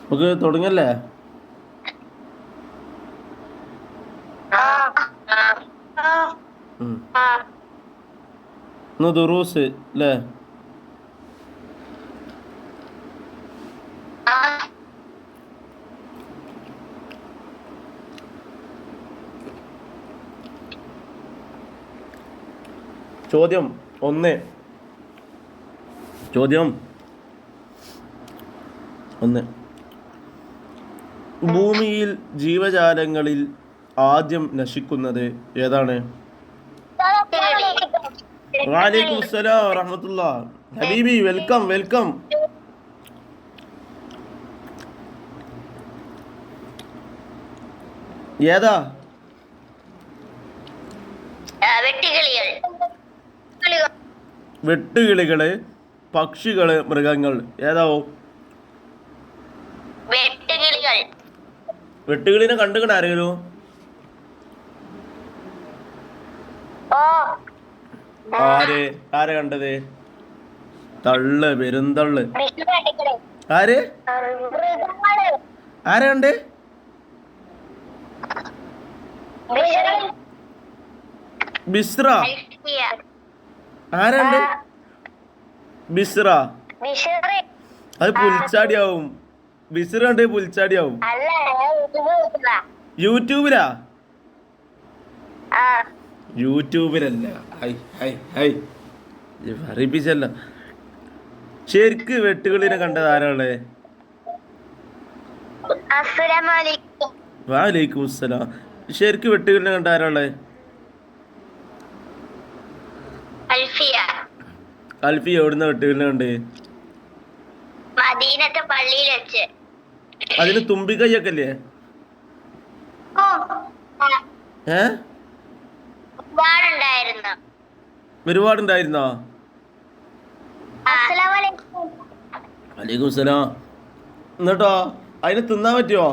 നമുക്ക് തുടങ്ങല്ലേ? ഇന്ന് ദുറൂസ് അല്ലേ? ചോദ്യം 1. ഭൂമിയിൽ ജീവജാലങ്ങളിൽ ആദ്യം നശിക്കുന്നത് ഏതാണ്? വഅലൈക്കും അസ്സലാം വറഹ്മത്തുള്ളാഹ്. ഹബീബി വെൽക്കം. ഏതാ? വെട്ടുകിളികള്, പക്ഷികള്, മൃഗങ്ങൾ ഏതാവോ? വെട്ടുകിളിനെ കണ്ടുകണ ആരെങ്കിലും? ആരെ കണ്ടത്? തള്ള്, പെരുന്തള്ള്. ആരെ കണ്ട്? ബിസ്ര. ആരുണ്ട്? ബിസ്ര. അത് പുൽച്ചാടിയാവും. ബിസ്ര കണ്ട് പുൽച്ചാടിയാവും. യൂട്യൂബിലല്ല. അറിയിപ്പിച്ചല്ല. ശരിക്ക് വെട്ടുകളിനെ കണ്ടത് ആരാളെ? വഅലൈക്കും അസ്സലാം. ശരിക്ക് വെട്ടുകളിനെ കണ്ട ആരാളെ? അൽഫി എവിടുന്ന വെട്ടുകളിനെ കണ്ട്? മദീനത്തെ പള്ളിയിൽ വെച്ച്. അതിന് തുമ്പിക്കൈയൊക്കെ അല്ലേ? ഒരുപാടുണ്ടായിരുന്നോ? വഅലൈക്കും സലാം. എന്നിട്ടോ അതിന് തിന്നാൻ പറ്റുമോ?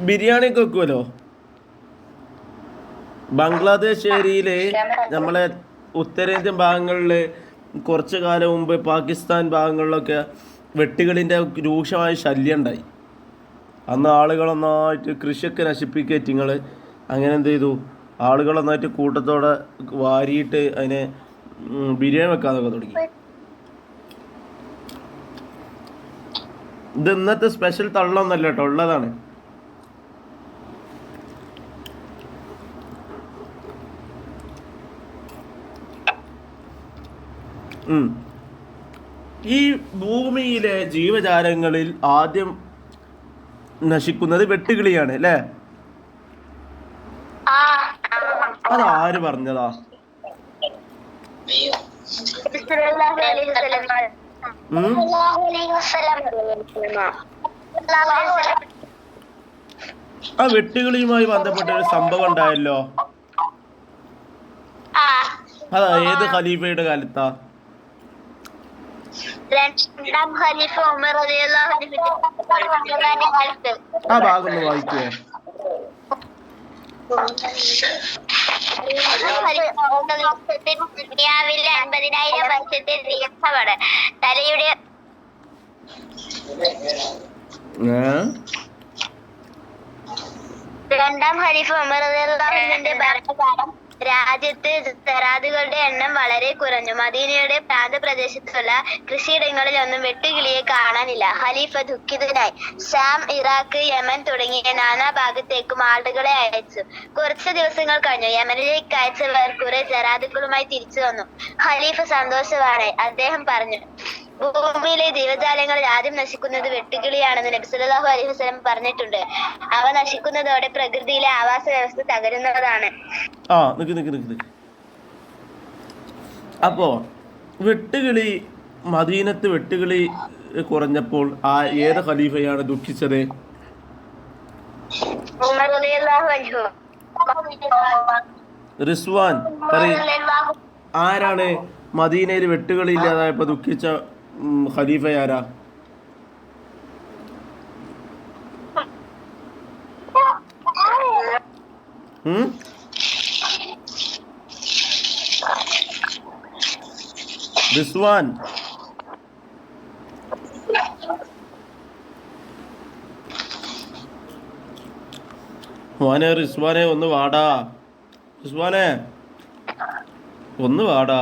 ബിരിയാണി ഒക്കെ വെക്കുമല്ലോ. ബംഗ്ലാദേശ് ഏരിയയില്, നമ്മളെ ഉത്തരേന്ത്യൻ ഭാഗങ്ങളില് കുറച്ചു കാലം മുമ്പ് പാകിസ്ഥാൻ ഭാഗങ്ങളിലൊക്കെ വെട്ടുകളിൻ്റെ രൂക്ഷമായ ശല്യം ഉണ്ടായി. അന്ന് ആളുകൾ ഒന്നായിട്ട് കൃഷിയൊക്കെ നശിപ്പിക്കുക. അങ്ങനെ എന്ത് ചെയ്തു? ആളുകൾ ഒന്നായിട്ട് കൂട്ടത്തോടെ വാരിയിട്ട് അതിനെ ബിരിയാണി വെക്കാനൊക്കെ തുടങ്ങി. ഇത് ഇന്നത്തെ സ്പെഷ്യൽ തള്ളൊന്നല്ല കേട്ടോ, ഉള്ളതാണ്. ഈ ഭൂമിയിലെ ജീവജാലങ്ങളിൽ ആദ്യം നശിക്കുന്നത് വെട്ടുകിളിയാണ് അല്ലേ? അതാര് പറഞ്ഞതാ? ആ വെട്ടുകിളിയുമായി ബന്ധപ്പെട്ട ഒരു സംഭവം ഉണ്ടായല്ലോ. അതാ ഏത് ഖലീഫയുടെ കാലത്താ? ആ ഭാഗം ഒന്ന് വായിക്കുവോ? ദുനിയാവിലെ 50,000 വർഷത്തെ ദീർഘമാണ്. തലയുടെ രണ്ടാം ഖലീഫ ഉമർ റളിയല്ലാഹുവിന്റെ ഭരണകാലം രാജ്യത്ത് ജറാദുകളുടെ എണ്ണം വളരെ കുറഞ്ഞു. മദീനയുടെ പ്രാന്തപ്രദേശത്തുള്ള കൃഷിയിടങ്ങളിലൊന്നും വെട്ടുകിളിയെ കാണാനില്ല. ഖലീഫ ദുഃഖിതനായി. ഷാം, ഇറാഖ്, യമൻ തുടങ്ങിയ നാനാ ഭാഗത്തേക്കും ആളുകളെ അയച്ചു. കുറച്ചു ദിവസങ്ങൾ കഴിഞ്ഞു. യമനിലേക്ക് അയച്ചവർ കുറെ ജറാദുകളുമായി തിരിച്ചു വന്നു. ഖലീഫ സന്തോഷവാനായി. അദ്ദേഹം പറഞ്ഞു, ഭൂമിയിലെ ജീവജാലങ്ങളിൽ ആദ്യം നശിക്കുന്നത് വെട്ടുകിളിയാണെന്ന് നബി സല്ലല്ലാഹു അലൈഹി വസല്ലം പറഞ്ഞിട്ടുണ്ട്. അവ നശിക്കുന്നതോടെ പ്രകൃതിയിലെ ആവാസ വ്യവസ്ഥ തകരുന്നതാണ്. അപ്പോ വെട്ടുകിളി, മദീനത്ത് വെട്ടുകിളി കുറഞ്ഞപ്പോൾ ആ ഏത് ഖലീഫയാണ് ദുഃഖിച്ചത്? റിസ്വാൻ ആരാണ് മദീനയിൽ വെട്ടുകിളി ഇല്ലാതായപ്പോ ദുഃഖിച്ച ഖലീഫ ആരാ? റിസ്വാൻ. മോനെ റിസ്വാനെ ഒന്ന് വാടാ. റിസ്വാനെ ഒന്ന് വാടാ.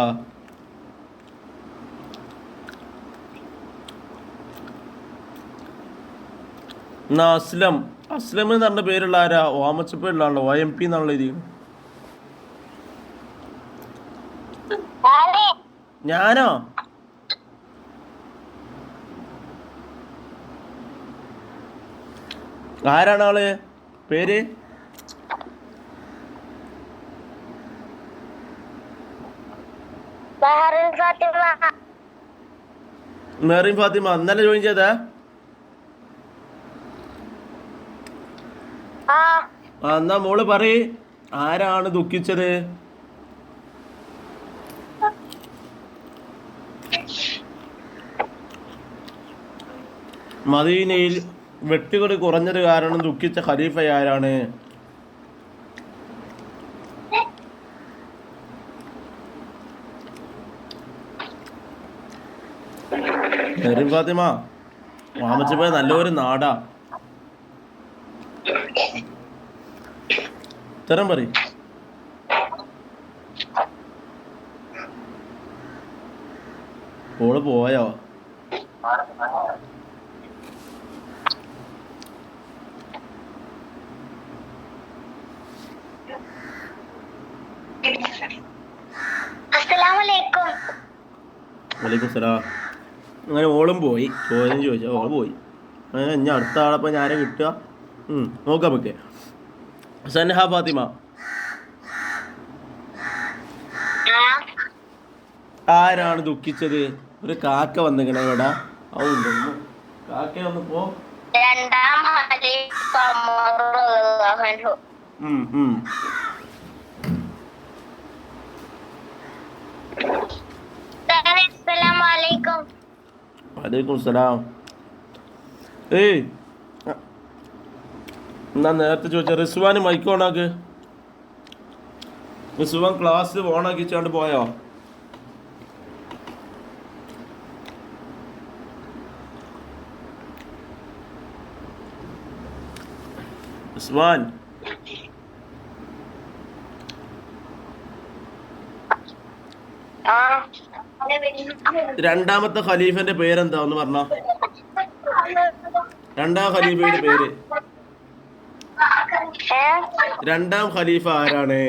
എന്നാ അസ്ലം. അസ്ലം എന്ന് പറഞ്ഞ പേരുള്ള ആരാ? ഓമച്ചപ്പേരിലാണല്ലോ. OMP എന്നുള്ള രീതി. ഞാനോ? ആരാണ് ആള്? പേര്? മെറിൻ ഫാത്തിമ. ഇന്നലെ ജോയിൻ ചെയ്താ? എന്നാ മോള് പറയ്, ആരാണ് ദുഃഖിച്ചത്? മദീനയിൽ വെട്ടുകൾ കുറഞ്ഞത് കാരണം ദുഃഖിച്ച ഖലീഫ ആരാണ്? മെറിൻ ഫാത്തിമ, വാമച്ചപ്പ നല്ലൊരു നാടാ. ഉത്തരം പറ. ഓള് പോയോ? വലൈക്കും സലാം. അങ്ങനെ ഓളും പോയി. ചോദ്യം ചോദിച്ചാൽ ഓള് പോയി. അങ്ങനെ ഇനി അടുത്ത ആളപ്പോൾ ഞാനെ കിട്ടുക. നോക്കാം നമുക്ക്. സൻഹ ഫാത്തിമ, ആരാണ് ദുഃഖിച്ചത്? ഒരു കാക്ക വന്നിങ്ങനെ ഇവിടെ. കാക്ക വന്നപ്പോ വലൈക്കും സലാം. എന്നാ നേരത്തെ ചോദിച്ച റിസ്വാന് മൈക്ക് ഓണാക്ക്. റിസ്വാൻ ക്ലാസ് ഓണാക്കിച്ചാണ്ട് പോയോ? റിസ്വാൻ, രണ്ടാമത്തെ ഖലീഫന്റെ പേരെന്താ ഒന്ന് പറഞ്ഞ? രണ്ടാം ഖലീഫയുടെ പേര്? രണ്ടാം ഖലീഫ ആരാണ്?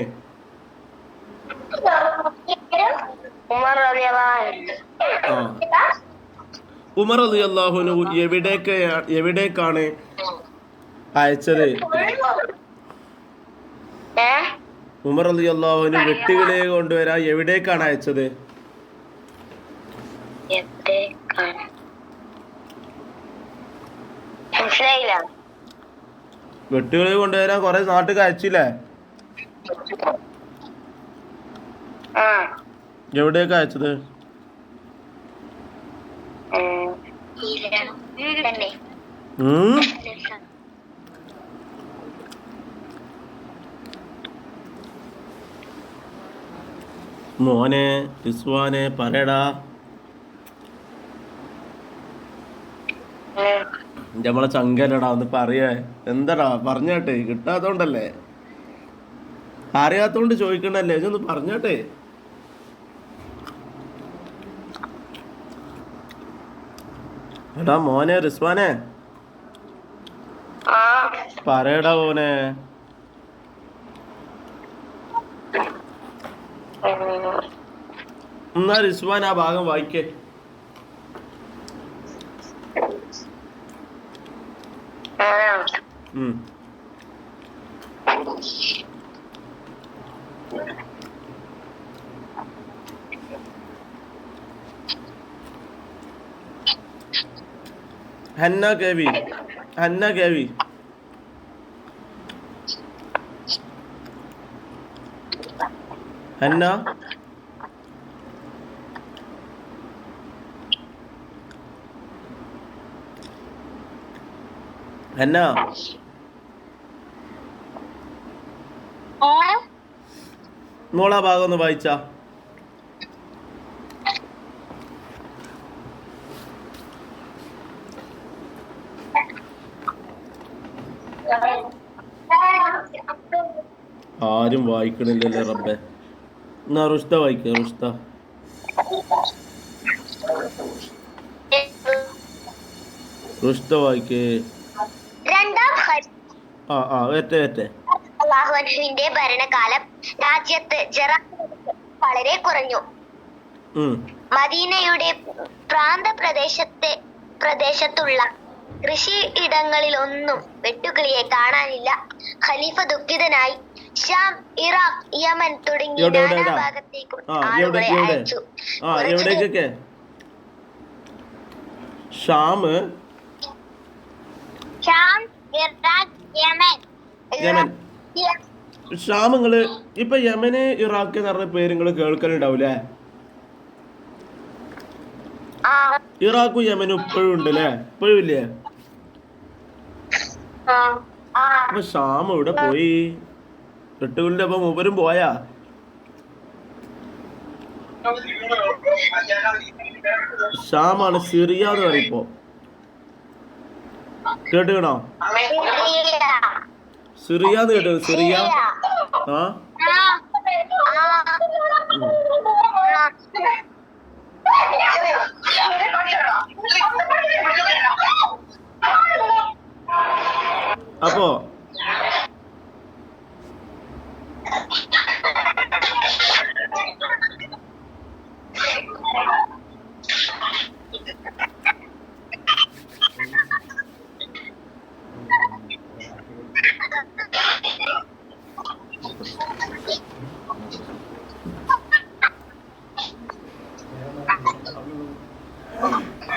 ഉമർ റളിയല്ലാഹു അൻഹു എവിടേക്കാണ് അയച്ചത്? ഉമർ റളിയല്ലാഹു അൻഹു വെട്ടുകിളിയെ കൊണ്ടുവരാൻ എവിടേക്കാണ് അയച്ചത്? വെട്ടുകിളിയെ കൊണ്ടുവരാൻ കുറെ നാട്ടിൽ അയച്ചില്ലേ? എവിടേക്കാ അയച്ചത്? മോനെ റിസ്വാനെ പറയടാ. നമ്മളെ ചങ്കലടാ, ഒന്ന് പറയേ. എന്താടാ പറഞ്ഞാട്ടെ, കിട്ടാത്തോണ്ടല്ലേ, അറിയാത്തോണ്ട് ചോദിക്കണല്ലേ, ഇതൊന്ന് പറഞ്ഞാട്ടെ. എടാ മോനെ റിസ്വാനെ പറയടാ മോനെ. എന്നാ റിസ്വാൻ ആ ഭാഗം വായിക്കേ. ഹന്ന കേവി, ഹന്ന കേവി. ഹന്ന ഹന്ന മോളാ ഭാഗം ഒന്ന് വായിച്ചാ. ആരും വായിക്കണില്ലല്ലേ റബ്ബെ. എന്നാ റുഷ്ത വായിക്ക. റുഷ്ത വായിക്കേ. രണ്ടാം ഏറ്റെ അള്ളാഹുവിന്റെ ഭരണകാലം രാജ്യത്ത് വളരെ കുറഞ്ഞു. മദീനയുടെ പ്രദേശത്തുള്ള കൃഷി ഇടങ്ങളിലൊന്നും വെട്ടുകിളിയെ കാണാനില്ല. ഖലീഫ ദുഃഖിതനായി ഷാം, ഇറാഖ്, യമൻ തുടങ്ങിയ നാനാഭാഗത്തേക്കും ആളുകളെ അയച്ചു. Sham, Iraq, Yemen. ഷാമങ്ങള് ഇപ്പൊ യമന്, ഇറാഖ് എന്ന് പറഞ്ഞ പേര് നിങ്ങൾ കേൾക്കലുണ്ടാവൂലേ? ഇറാഖും യമനും ഇപ്പോഴും ഉണ്ട് അല്ലേ? ഇപ്പോഴും ഇല്ലേ? അപ്പൊ ഷാം ഇവിടെ പോയി? വെട്ടുകിളിന്റെ അപ്പൊ മൂപ്പരും പോയാ? ഷാമാണ് സിറിയ എന്ന് പറയിപ്പോ. കേട്ടുകണോ? സിറിയ എന്ന് കേട്ടോ? സിറിയ. അപ്പോ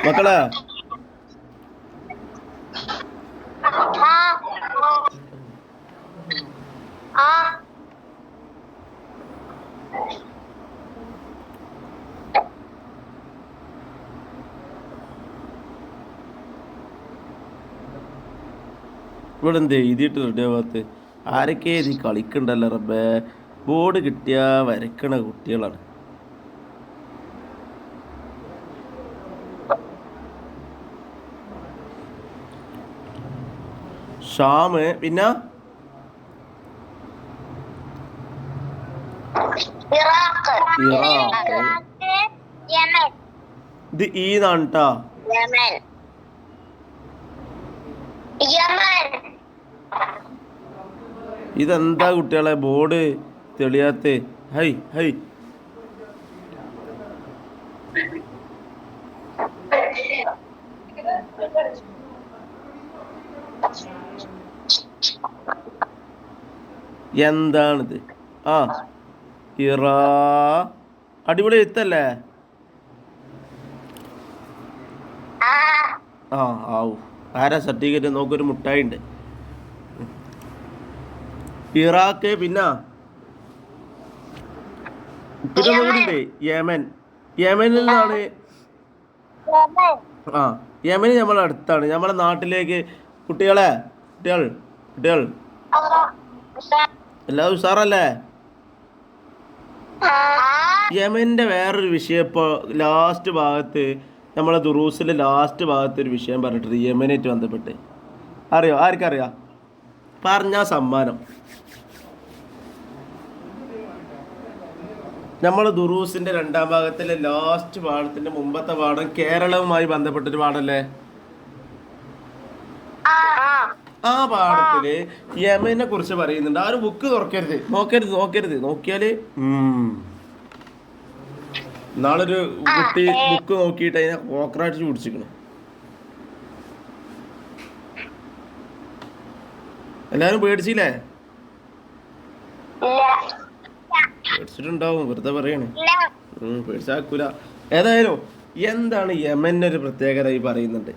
മക്കളെ ഇവിടെ എന്ത് എഴുതിയിട്ട് റെഡി ആവാത്ത? ആരൊക്കെ എഴുതി കളിക്കണ്ടല്ലോ റബ്ബേ. ബോർഡ് കിട്ടിയാ വരക്കണ കുട്ടികളാണ്. ഷാമ്, പിന്നെ ഇത് ഈന്നാണ് ട്ടാ. ഇതെന്താ കുട്ടികളെ ബോർഡ് തെളിയാത്ത? ഹൈ ഹൈ എന്താണിത്? ഇറാ അടിപൊളി എഴുത്തല്ലേ? ആവു. ആരാ സർട്ടിഫിക്കറ്റ്? നോക്കൊരു മുട്ടായി ഉണ്ട്. ഇറാഖ്, പിന്നെ നോക്കുന്നുണ്ട് യമൻ. യമനിൽ നിന്നാണ്. യമന് നമ്മളെ അടുത്താണ്. നമ്മളെ നാട്ടിലേക്ക് കുട്ടികൾ എല്ലാവരും ഉഷാറല്ലേ? യമന്റെ വേറൊരു വിഷയം ഇപ്പോൾ ലാസ്റ്റ് ഭാഗത്ത്, നമ്മളെ ദുറൂസിലെ ലാസ്റ്റ് ഭാഗത്ത് ഒരു വിഷയം പറഞ്ഞിട്ടുണ്ട് യമനായിട്ട് ബന്ധപ്പെട്ട്. അറിയോ? ആർക്കറിയാം? പറഞ്ഞ സമ്മാനം. നമ്മൾ ദുറൂസിന്റെ രണ്ടാം ഭാഗത്തിലെ ലാസ്റ്റ് പാഠത്തിന്റെ മുമ്പത്തെ പാഠം കേരളവുമായി ബന്ധപ്പെട്ടൊരു പാഠല്ലേ? ആ പാഠത്തില് യമനെ കുറിച്ച് പറയുന്നുണ്ട്. ആ ഒരു ബുക്ക് നോക്കരുത്. നോക്കിയാല് നാളൊരു കുട്ടി ബുക്ക് നോക്കിയിട്ട് അതിനെ കോക്രാച്ച് പിടിച്ചിക്കണം. എല്ലാരും പേടിച്ചില്ലേ? പേടിച്ചിട്ടുണ്ടാവും, വെറുതെ പറയണേ. പേടിച്ചാക്കൂല. ഏതായാലും എന്താണ് യമനൊരു പ്രത്യേകത ഈ പറയുന്നുണ്ട്?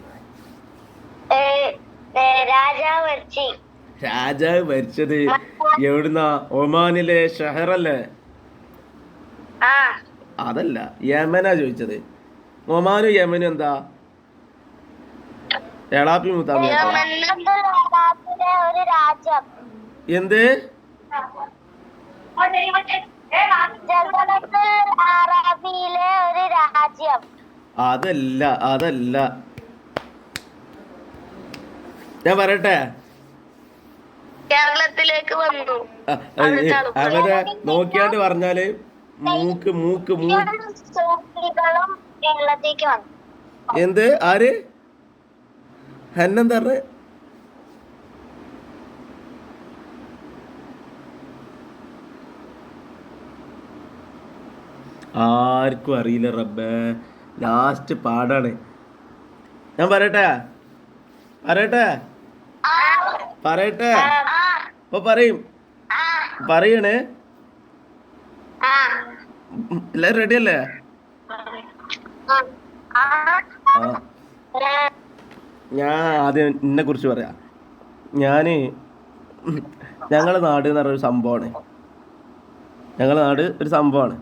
രാജാവ് ഭരിച്ചത് എവിടുന്നാ? ഒമാനിലെ ഷഹറല്ലേ? അതല്ല, യമനാ ചോദിച്ചത്. ഒമാനും യമനും എന്താ? എളാപ്പി മുത്താമ എന്ത്? അതല്ല ഞാൻ പറയട്ടെ. കേരളത്തിലേക്ക് വന്നു. അവരെ നോക്കിയാണ്ട് പറഞ്ഞാല് മൂക്ക് മൂക്ക് മൂക്ക് കേരളത്തേക്ക് വന്നു. എന്ത് ആര് ഹന്നെന്താ പറഞ്ഞ ആർക്കും അറിയില്ല റബ്ബേ. ലാസ്റ്റ് പാടാണ്. ഞാൻ പറയട്ടെ പറയട്ടെ പറയട്ടെ ഇപ്പൊ പറയും പറയണേ. എല്ലാരും റെഡി അല്ലേ? ഞാൻ ആദ്യം എന്നെ കുറിച്ച് പറയാം. ഞാന് ഞങ്ങളെ നാട് എന്ന് പറഞ്ഞൊരു സംഭവമാണ്. ഞങ്ങളെ നാട് ഒരു സംഭവമാണ്.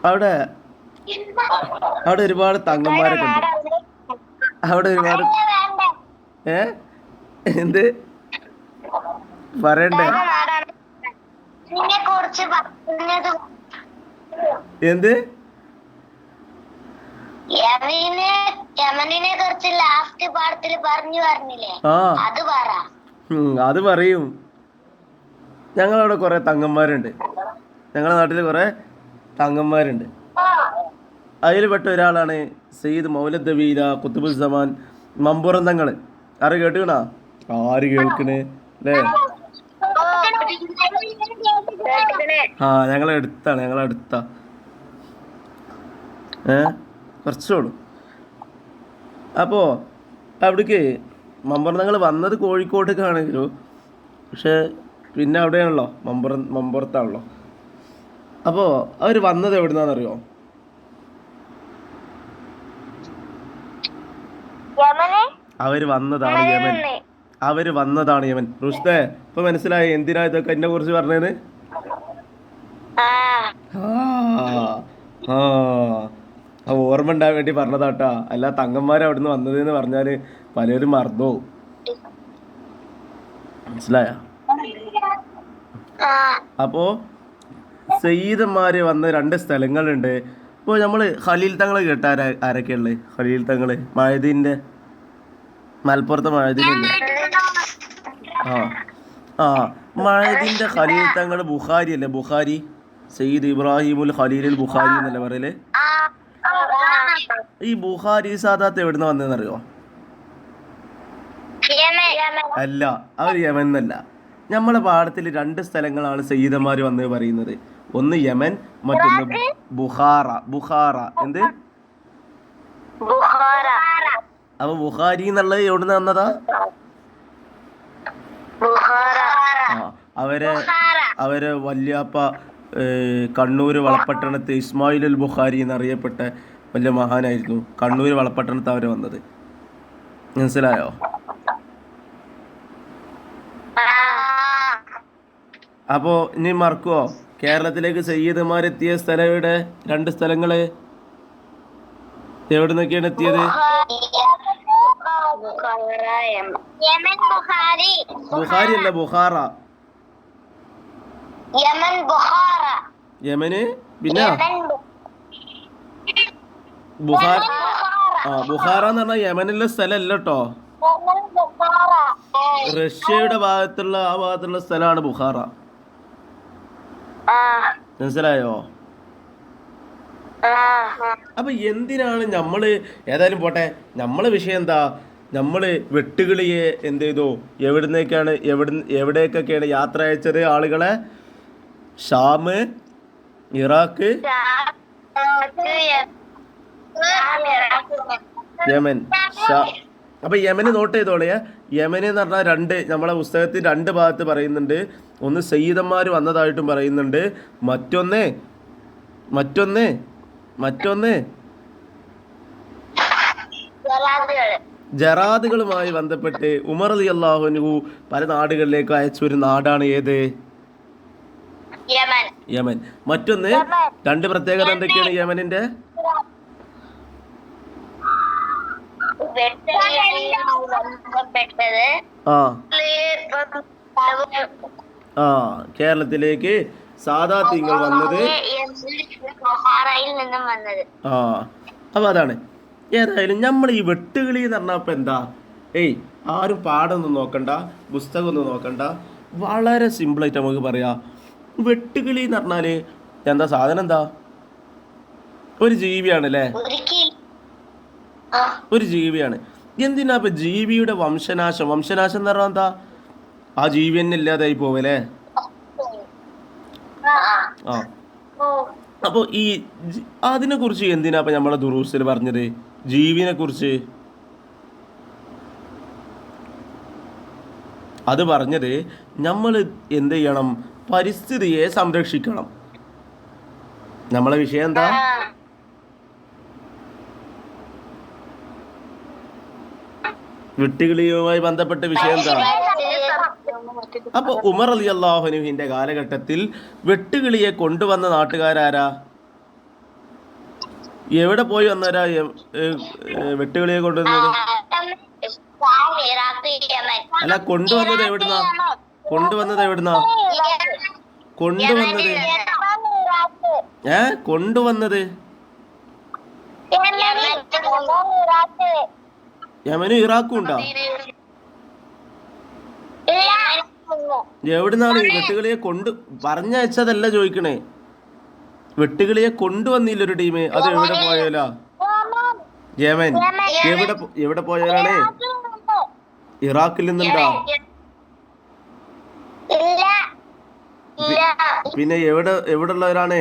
അവിടെ അവിടെ ഒരുപാട് തങ്ങന്മാരൊക്കെ ഉണ്ട്. അവിടെ ഒരുപാട് എന്ത് പറയണ്ടേ? എന്ത് യമനിനെ കുറിച്ച് ലാസ്റ്റ് പാഠത്തിൽ പറഞ്ഞില്ലേ? അത് പറയും. ഞങ്ങളവിടെ കുറെ തങ്ങന്മാരുണ്ട്. ഞങ്ങളുടെ നാട്ടിൽ കുറെ തങ്ങന്മാരുണ്ട്. അതിൽ പെട്ട ഒരാളാണ് സയ്യിദ് മൗലദ് ബീല കുത്തുബുസ്സമാൻ മമ്പുറം തങ്ങൾ. ആര് കേട്ടുകണാ? ആര് കേൾക്കണേ അല്ലേ? ഞങ്ങളടുത്താ കുറച്ചോളൂ. അപ്പോൾ അവിടേക്ക് മമ്പുറം തങ്ങൾ വന്നത് കോഴിക്കോട്ടേക്കാണെങ്കിലും പക്ഷെ പിന്നെ അവിടെയാണല്ലോ മമ്പുറത്താണല്ലോ. അപ്പോൾ അവർ വന്നത് എവിടുന്നാണെന്നറിയോ? അവര് വന്നതാണ് യമൻ. റുഷ്ദേ ഇപ്പൊ മനസ്സിലായി എന്തിനാ ഇതൊക്കെ എന്നെ കുറിച്ച് പറഞ്ഞത്? ഓർമ്മ ഉണ്ടാകാൻ വേണ്ടി പറഞ്ഞതാട്ടാ. അല്ല തങ്ങന്മാർ അവിടുന്ന് വന്നത് എന്ന് പറഞ്ഞാല് പലരും മറന്നു. മനസ്സിലായ? അപ്പോ സയ്യിദന്മാര് വന്ന 2 സ്ഥലങ്ങളുണ്ട്. ഇപ്പോൾ നമ്മള് ഖലീൽ തങ്ങൾ കേട്ട ആരൊക്കെയുള്ളത്? ഖലീൽ തങ്ങള് മഅദീന്റെ മലപ്പുറത്തെ മഅദീനുണ്ട്. മഅദീന്റെ ഖലീൽ തങ്ങൾ ബുഖാരി അല്ലേ? ബുഖാരി സയ്യിദ് ഇബ്രാഹിമുൽ ഖലീലുൽ ബുഖാരി എന്നല്ലേ പറയല്? ഈ ബുഖാരി സാദാത്ത് എവിടുന്ന് വന്നതെന്നറിയോ? അല്ല, അവർ യമൻ എന്നല്ല. നമ്മളെ പാഠത്തിൽ 2 സ്ഥലങ്ങളാണ് സയ്യിദന്മാര് വന്ന് പറയുന്നത്. ഒന്ന് യമൻ, മറ്റൊന്ന് ബുഖാറ. എന്ത്? അപ്പൊ ബുഖാരി എന്നുള്ളത് എവിടുന്ന് വന്നതാ? അവരെ വല്യാപ്പ കണ്ണൂര് വളപട്ടണത്ത് ഇസ്മായിലുൽ ബുഖാരി എന്നറിയപ്പെട്ട വലിയ മഹാനായിരുന്നു. കണ്ണൂര് വളപട്ടണത്ത് അവര് വന്നത്. മനസ്സിലായോ? അപ്പോ ഇനി മറക്കുവോ? കേരളത്തിലേക്ക് സയ്യിദന്മാരെത്തിയ സ്ഥലം എവിടെ? 2 സ്ഥലങ്ങള് എവിടെ നിന്നൊക്കെയാണ് എത്തിയത്? ബുഖാരി അല്ല, ബുഖാറ. യമന് പിന്നെ ബുഖാറ എന്ന് പറഞ്ഞാൽ യമനിലെ സ്ഥലമല്ല കേട്ടോ. റഷ്യയുടെ ഭാഗത്തുള്ള ആ ഭാഗത്തുള്ള സ്ഥലമാണ് ബുഖാറ. മനസ്സിലായോ? അപ്പൊ എന്തിനാണ് നമ്മള്, ഏതായാലും പോട്ടെ, നമ്മളെ വിഷയം എന്താ? നമ്മള് വെട്ടുകിളിയെ എന്ത് ചെയ്തു? എവിടേക്കൊക്കെയാണ് യാത്ര അയച്ചത് ആളുകളെ? Sham, Iraq, Yemen. അപ്പൊ യമന് നോട്ട് ചെയ്തോളേ. യമന് എന്ന് പറഞ്ഞാൽ 2, നമ്മളെ പുസ്തകത്തിൽ 2 ഭാഗത്ത് പറയുന്നുണ്ട്. ഒന്ന് സയ്യിദന്മാർ വന്നതായിട്ടും പറയുന്നുണ്ട്. മറ്റൊന്ന് ജറാദുകളുമായി ബന്ധപ്പെട്ട് ഉമർ റളിയല്ലാഹു അൻഹു പല നാടുകളിലേക്ക് അയച്ച ഒരു നാടാണ് ഏത്? യമൻ. മറ്റൊന്ന് 2 പ്രത്യേകത എന്തൊക്കെയാണ് യമനിന്റെ? കേരളത്തിലേക്ക് സാദാത്യങ്ങൾ വന്നത്. അപ്പൊ അതാണ്. ഏതായാലും നമ്മൾ ഈ വെട്ടുകിളി എന്ന് പറഞ്ഞപ്പോ എന്താ? ആരും പാടൊന്നും നോക്കണ്ട, പുസ്തകമൊന്നും നോക്കണ്ട, വളരെ സിമ്പിളായിട്ട് നമുക്ക് പറയാം. വെട്ടുകിളി എന്ന് പറഞ്ഞാൽ എന്താ സാധനം? എന്താ? ഒരു ജീവിയാണ് അല്ലേ? ഒരു ജീവിയാണ്. എന്തിനാ ഇപ്പം ജീവിയുടെ വംശനാശം? വംശനാശം എന്ന് പറഞ്ഞാൽ എന്താ? ആ ജീവി തന്നെ ഇല്ലാതായി പോവല്ലേ? ആ അപ്പോൾ ഈ അതിനെ കുറിച്ച് എന്തിനാ ഇപ്പം നമ്മളെ ദുറൂസിൽ പറഞ്ഞത്? ജീവിനെ കുറിച്ച് അത് പറഞ്ഞത് നമ്മൾ എന്ത് ചെയ്യണം? പരിസ്ഥിതിയെ സംരക്ഷിക്കണം. നമ്മളെ വിഷയം എന്താ? വെട്ടുകിളിയുമായി ബന്ധപ്പെട്ട വിഷയം എന്താ? അപ്പൊ ഉമർ റളിയല്ലാഹു അൻഹുവിന്റെ കാലഘട്ടത്തിൽ വെട്ടുകിളിയെ കൊണ്ടുവന്ന നാട്ടുകാരാരാ? എവിടെ പോയി വന്നവരാ വെട്ടുകിളിയെ കൊണ്ടുവന്നത്? അല്ല, കൊണ്ടുവന്നത് എവിടുന്നാ? കൊണ്ടുവന്നത് എവിടുന്നാ? കൊണ്ടുവന്നത് കൊണ്ടുവന്നത് യമനും ഇറാഖും ഉണ്ടോ? എവിടുന്നാണ് ഈ വെട്ടുകിളിയെ പറഞ്ഞയച്ചതല്ല ചോദിക്കണേ. വെട്ടുകിളിയെ കൊണ്ടുവന്നില്ല ഒരു ടീം. അത് എവിടെ പോയാലാ? യമൻ. എവിടെ പോയാലാണ്? ഇറാഖിൽ നിന്നുണ്ടോ? പിന്നെ എവിടെ ഉള്ളവരാണ്?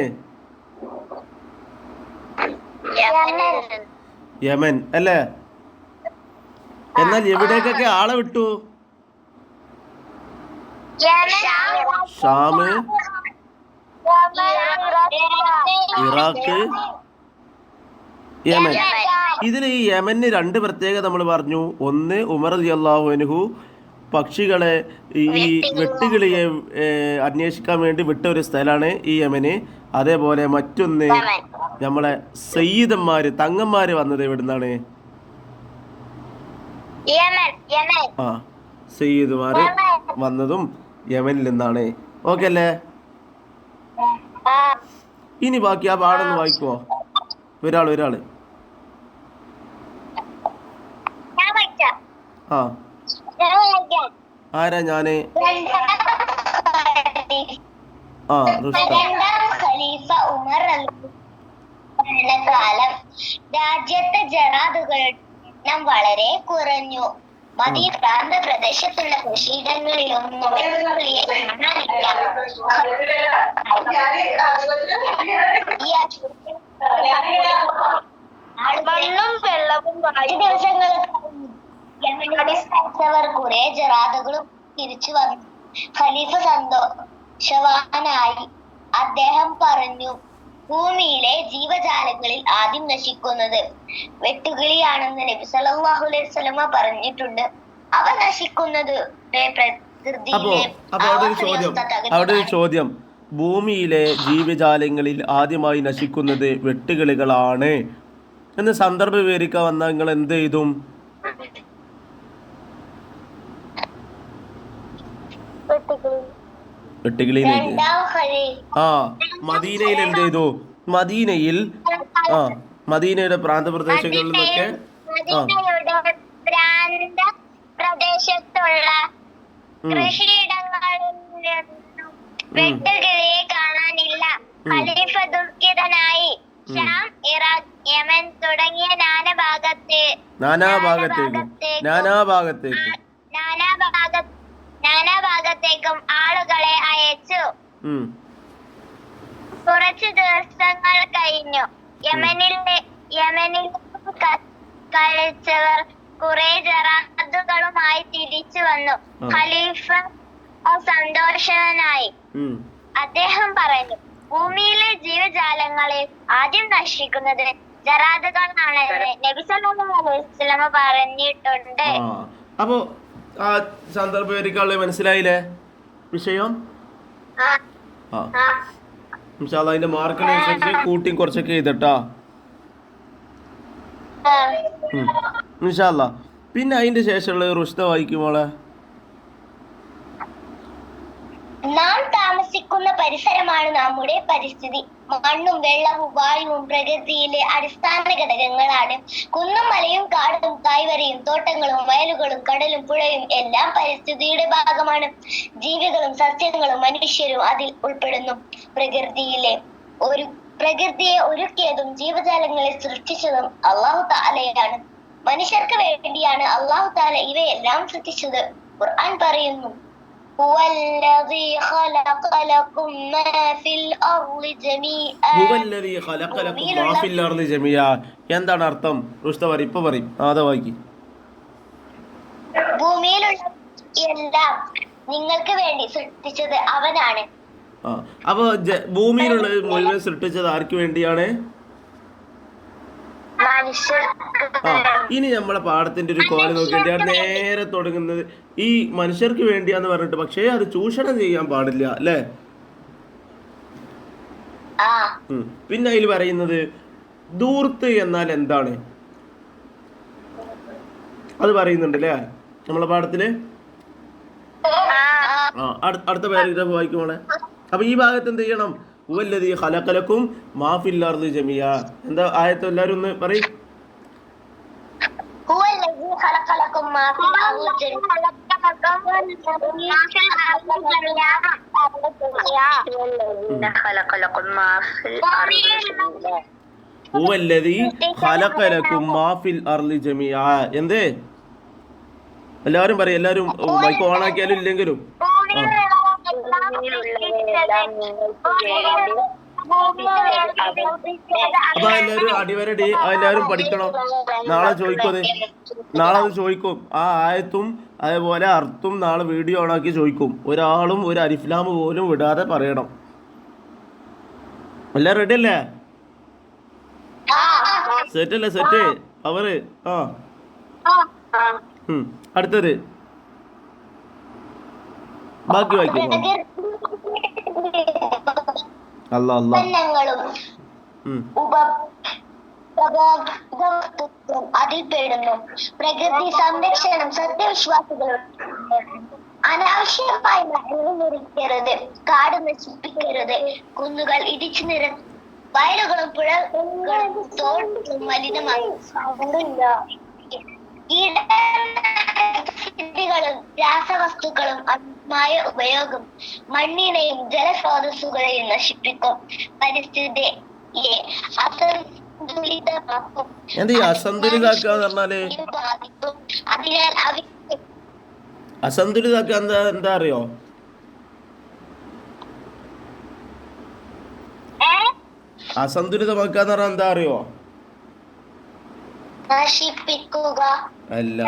യമൻ അല്ലേ? എന്നാൽ എവിടേക്കൊക്കെ ആളെ വിട്ടു? Sham, Iraq, Yemen. ഇതിൽ ഈ യമന് രണ്ട് പ്രത്യേകത നമ്മൾ പറഞ്ഞു. ഒന്ന്, ഉമർ റളിയല്ലാഹു അൻഹു പക്ഷികളെ, ഈ വെട്ടുകിളിയെ അന്വേഷിക്കാൻ വേണ്ടി വിട്ട ഒരു സ്ഥലമാണ് ഈ യമന്. അതേപോലെ മറ്റൊന്ന്, നമ്മളെ സയ്യിദന്മാര്, തങ്ങന്മാര് വന്നത് എവിടുന്നാണ്? ആ, സയ്യിദുമാര് വന്നതും യമനിൽ നിന്നാണ്. ഓക്കെ അല്ലേ? ഇനി ബാക്കി ആ പാടൊന്ന് വായിക്കുവോ? ഒരാള് ആ, ആരാ? ഞാന്. ആ, ഖലീഫ ഉമർ ഭരണകാലം രാജ്യത്തെ ജറാദുകളുടെ എണ്ണം വളരെ കുറഞ്ഞു. മദീന പ്രാന്ത പ്രദേശത്തുള്ള കൃഷിയിടങ്ങളിലൊന്നും മണ്ണും വെള്ളവും ദിവസങ്ങൾ കുറെ ജറാദുകളും തിരിച്ചു വന്നു. ഖലീഫ സന്തോഷവാനായി. അദ്ദേഹം പറഞ്ഞു, ഭൂമിയിലെ ജീവജാലങ്ങളിൽ ആദ്യം നശിക്കുന്നത് വെട്ടുകിളിയാണെന്ന് നബി സല്ലല്ലാഹു അലൈഹി വസല്ലമ പറഞ്ഞിട്ടുണ്ട്. അവ നശിക്കുന്നത് അവിടെ ഒരു ചോദ്യം. ഭൂമിയിലെ ജീവജാലങ്ങളിൽ ആദ്യമായി നശിക്കുന്നത് വെട്ടുകിളികളാണ് എന്ന് സന്ദർഭം വിവരിക്കാൻ വന്നാൽ നിങ്ങൾ എന്ത് ചെയ്തും? വെട്ടുകിളി. ആ, മദീനയിൽ എന്ത് ചെയ്തു? മദീനയുടെ പ്രാന്തപ്രദേശങ്ങളിൽ നിന്നൊക്കെ പ്രദേശത്തുള്ള കൃഷിയിടങ്ങളിൽ വെട്ടുകിളിയെ കാണാനില്ല. ഖലീഫ ദുഃഖിതനായി. ഷാം, ഇറാഖ്, യമൻ തുടങ്ങിയ നാനാഭാഗത്തേക്കും ആളുകളെ അയച്ചു. കുറച്ചു ദിവസങ്ങൾ കഴിഞ്ഞു. യമനിൽ കഴിച്ചവർ കുറെ ജറാദുകളുമായി തിരിച്ചു വന്നു. ഖലീഫ സന്തോഷവാനായി. അദ്ദേഹം പറഞ്ഞു, ഭൂമിയിലെ ജീവജാലങ്ങളിൽ ആദ്യം നശിക്കുന്നത് ജറാദുകളാണെന്ന് നബി സല്ലല്ലാഹു അലൈഹി വസല്ലമ പറഞ്ഞിട്ടുണ്ട്. അപ്പോ ആ സന്ദർഭം മനസ്സിലായില്ലേ വിഷയം? അതിന്റെ മാർക്കിനനുസരിച്ച് കൂട്ടിയും കുറച്ചൊക്കെ ചെയ്തിട്ടാ ഇൻഷാല്ലാ. പിന്നെ അതിന്റെ ശേഷമുള്ള റുഷ്ദ വായിക്കുമോളെ. നാം താമസിക്കുന്ന പരിസരമാണ് നമ്മുടെ പരിസ്ഥിതി. മണ്ണും വെള്ളവും വായുവും പ്രകൃതിയിലെ അടിസ്ഥാന ഘടകങ്ങളാണ്. കുന്നും മലയും കാടും തായ്വരയും തോട്ടങ്ങളും വയലുകളും കടലും പുഴയും എല്ലാം പരിസ്ഥിതിയുടെ ഭാഗമാണ്. ജീവികളും സസ്യങ്ങളും മനുഷ്യരും അതിൽ ഉൾപ്പെടുന്നു. പ്രകൃതിയെ ഒരുക്കിയതും ജീവജാലങ്ങളെ സൃഷ്ടിച്ചതും അല്ലാഹു തആലയാണ്. മനുഷ്യർക്ക് വേണ്ടിയാണ് അല്ലാഹു തആല ഇവയെല്ലാം സൃഷ്ടിച്ചത്. ഖുർആൻ പറയുന്നു, ഹുവല്ലദീ ഖലഖ ലക്കും മാ ഫിൽ അർളി ജമീഅ. ഹുവല്ലദീ ഖലഖ ലക്കും മാ ഫിൽ അർളി ജമീഅ. എന്താണ് അർത്ഥം? ഇപ്പൊ പറയും. അതാ വായിക്ക്. ഭൂമിയിലുള്ള എല്ലാം നിങ്ങൾക്ക് വേണ്ടി സൃഷ്ടിച്ചത് അവനാണ്. അപ്പൊ ഭൂമിയിലുള്ളത് മുഴുവൻ സൃഷ്ടിച്ചത് ആർക്ക് വേണ്ടിയാണ്? ഇനി നമ്മളെ പാഠത്തിന്റെ ഒരു കോല നോക്കിയിട്ട് നേരെ തുടങ്ങുന്നത് ഈ മനുഷ്യർക്ക് വേണ്ടിയാന്ന് പറഞ്ഞിട്ട്, പക്ഷേ അത് ചൂഷണം ചെയ്യാൻ പാടില്ല അല്ലേ? പിന്നെ അതിൽ പറയുന്നത് ദൂർത്ത് എന്നാൽ എന്താണ് അത് പറയുന്നുണ്ട് അല്ലേ നമ്മളെ പാഠത്തില്. അടുത്ത പാരഗ്രാഫ് വായിക്കുമോളെ. അപ്പൊ ഈ ഭാഗത്ത് എന്ത് ചെയ്യണം? ഹുവല്ലദീ ഖലഖ ലക്കും മാ ഫിൽ അർളി ജമീഅ. എന്താ ആയത്ത് എല്ലാവരും ഒന്ന് പറയും. ഹുവല്ലദീ ഖലഖ ലക്കും മാ ഫിൽ അർളി ജമീഅ. ഹുവല്ലദീ ഖലഖ ലക്കും മാ ഫിൽ അർളി ജമീഅ. എന്തേ എല്ലാവരും പറയും. എല്ലാവരും മൈക്ക് ഓണാക്കിയാലും ഇല്ലെങ്കിലും അപ്പൊ എല്ലാവരും അടിവരടി എല്ലാവരും പഠിക്കണം. നാളെ ചോദിക്കും. നാളെ അത് ചോദിക്കും. ആ ആയത്തും അതേപോലെ അർത്ഥം നാളെ വീഡിയോ ഓണാക്കി ചോദിക്കും. ഒരാളും ഒരു അരിഫ്ലാമ് പോലും വിടാതെ പറയണം. എല്ലാം റെഡി അല്ലേ? സെറ്റ് അല്ലേ? സെറ്റ് അവര് അടുത്തത് ബാക്കി വായിക്കും. അതിൽ പെടുന്നു. പ്രകൃതി സംരക്ഷണം സത്യവിശ്വാസികളും അനാവശ്യമായി മരങ്ങൾ മുറിക്കരുത്, കാട് നശിപ്പിക്കരുത്, കുന്നുകൾ ഇടിച്ചു നിരത്തി വയലുകളും പുഴകളും തോടുകളും മലിനമാകും. കീടനാശിനികളും രാസവസ്തുക്കളും അമിതമായ ഉപയോഗം മണ്ണിനെയും ജലസ്രോതസ്സുകളെയും നശിപ്പിക്കും, പരിസ്ഥിതിയെ അസന്തുലിതമാക്കും. അതിനാൽ അസന്തുലിതാക്കുക എന്താ അറിയോ? അസന്തുലിതമാക്കാന്ന് പറഞ്ഞാൽ എന്താ അറിയോ? അല്ല.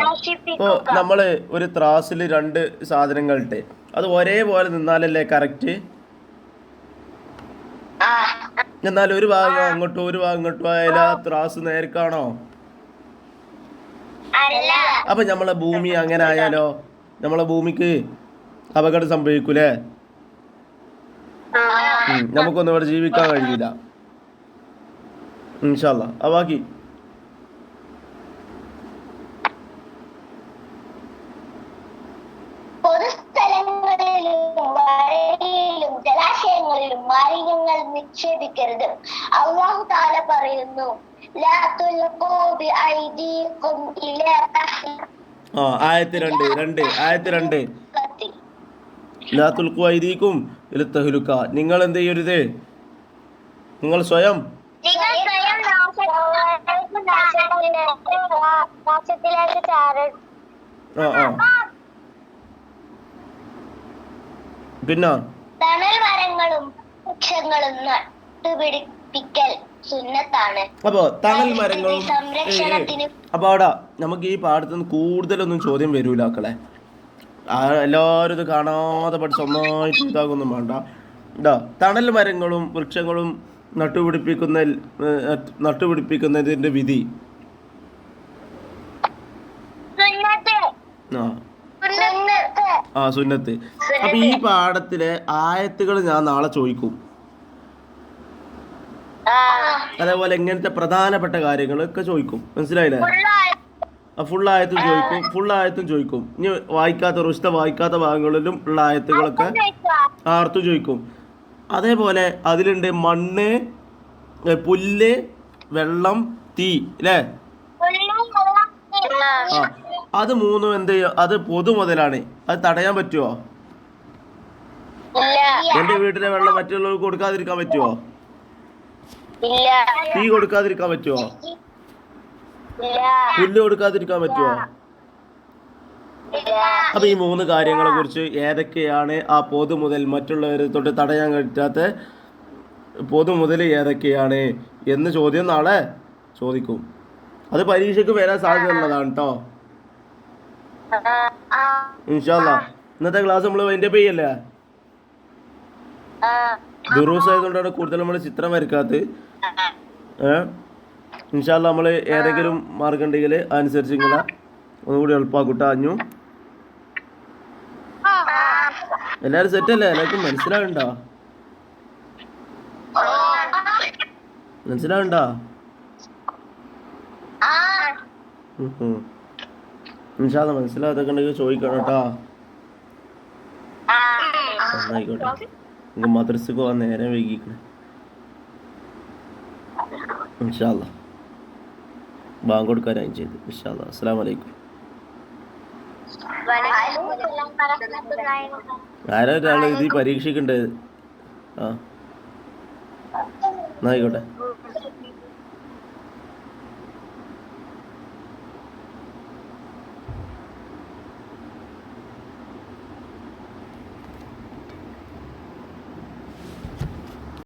ഇപ്പൊ നമ്മള് ഒരു ത്രാസില് രണ്ട് സാധനങ്ങൾ ഇട്ട് അത് ഒരേപോലെ നിന്നാലല്ലേ കറക്റ്റ്? എന്നാൽ ഒരു ഭാഗം അങ്ങോട്ടും ഒരു ഭാഗം ഇങ്ങോട്ടും ആയാലും ആ ത്രാസ് നേർക്കാണോ? അപ്പൊ നമ്മളെ ഭൂമി അങ്ങനെ ആയാലോ? നമ്മളെ ഭൂമിക്ക് അപകടം സംഭവിക്കൂലേ? നമുക്കൊന്നും ഇവിടെ ജീവിക്കാൻ കഴിയില്ല. ഇൻഷാ അല്ലാ. ബാക്കി പൊതുസ്ഥലങ്ങളിലും വരയിലും ജലാശയങ്ങളിലും മാലിന്യങ്ങൾ നിക്ഷേപിക്കരുത്. അല്ലാഹു തആല പറയുന്നു, ലാ തുൽഖൂ ബിഐദീകും ഇലാ ആയത്ത് 2 ലാ തുൽഖൂ ഐദീകും ഇലാ തഹ്ലുക. നിങ്ങൾ എന്ത് ചെയ്യരുത്? നിങ്ങൾ സ്വയം പിന്നെ തണൽ മരങ്ങളും വൃക്ഷങ്ങളും നട്ടുപിടിപ്പിക്കൽ സുന്നത്താണ്. അപ്പൊ തണൽ മരങ്ങളും അപ്പൊ അവിടെ നമുക്ക് ഈ പാടത്തുനിന്ന് കൂടുതലൊന്നും ചോദ്യം വരൂല മക്കളെ. എല്ലാവരും ഇത് കാണാതെ പഠിച്ച് ഒന്നായിട്ട് ഇതാകൊന്നും വേണ്ട. തണൽ മരങ്ങളും വൃക്ഷങ്ങളും നട്ടുപിടിപ്പിക്കുന്നതിന്റെ വിധി സുന്നത്ത്. അപ്പൊ ഈ പാഠത്തിലെ ആയത്തുകൾ ഞാൻ നാളെ ചോദിക്കും. അതേപോലെ ഇങ്ങനത്തെ പ്രധാനപ്പെട്ട കാര്യങ്ങളൊക്കെ ചോദിക്കും. മനസ്സിലായില്ലേ? ഫുൾ ആയത്തും ചോദിക്കും. ഇനി വായിക്കാത്ത ഭാഗങ്ങളിലും ഉള്ള ആയത്തുകളൊക്കെ അർത്ഥം ചോദിക്കും. അതേപോലെ അതിലുണ്ട് മണ്ണ്, പുല്ല്, വെള്ളം, തീ അല്ലേ? ആ, അത് മൂന്നും എന്ത് ചെയ്യും? അത് പൊതു മുതലാണ്. അത് തടയാൻ പറ്റുമോ? എന്റെ വീട്ടിലെ വെള്ളം മറ്റുള്ളവർക്ക് കൊടുക്കാതിരിക്കാൻ പറ്റുമോ? തീ കൊടുക്കാതിരിക്കാൻ പറ്റുമോ? പുല്ല് കൊടുക്കാതിരിക്കാൻ പറ്റുമോ? അപ്പൊ ഈ മൂന്ന് കാര്യങ്ങളെ കുറിച്ച് ഏതൊക്കെയാണ് ആ പൊതു മുതൽ, മറ്റുള്ളവരെ തൊട്ട് തടയാൻ പറ്റാത്ത പൊതു മുതൽ ഏതൊക്കെയാണ് എന്ന് ചോദ്യം നാളെ ചോദിക്കും. അത് പരീക്ഷയ്ക്ക് വരാൻ സാധ്യതയുള്ളതാണ് കേട്ടോ. ഇൻഷാ അല്ലാ. ഇന്നത്തെ ക്ലാസ് നമ്മൾ വൈൻഡപ്പ് ചെയ്യല്ലേ? ദുറൂസ് ആയതുകൊണ്ടാണ് കൂടുതൽ നമ്മൾ ചിത്രം വരക്കാത്തത്. ഇൻഷാ അല്ലാ നമ്മൾ ഏതെങ്കിലും മാർഗം ഉണ്ടെങ്കിൽ അനുസരിച്ച് ഇങ്ങനെ ഒന്നുകൂടി എളുപ്പമാക്കൂട്ടാ. അഞ്ഞു എല്ലാരും സെറ്റല്ലേ? എല്ലാവർക്കും മനസ്സിലാവണ്ടോ? മനസ്സിലാവണ്ടോ? ഇൻഷാ അല്ലാ മനസ്സിലാകാതൊക്കെ ഉണ്ടെങ്കിൽ ചോദിക്കണം കേട്ടോ. ആയിക്കോട്ടെ. നിങ്ങൾക്ക് മദ്രസക്ക് പോകാൻ നേരം വൈകിക്കണേ. ഇൻഷാ അല്ലാ ബാങ്ക് കൊടുക്കാനായി ചെയ്തു. ഇൻഷാ അല്ലാ. അസ്സലാമു അലൈക്കും. ആരാ ഒരാൾ ഇത് പരീക്ഷിക്കണ്ടേ? ആ, എന്നായിക്കോട്ടെ.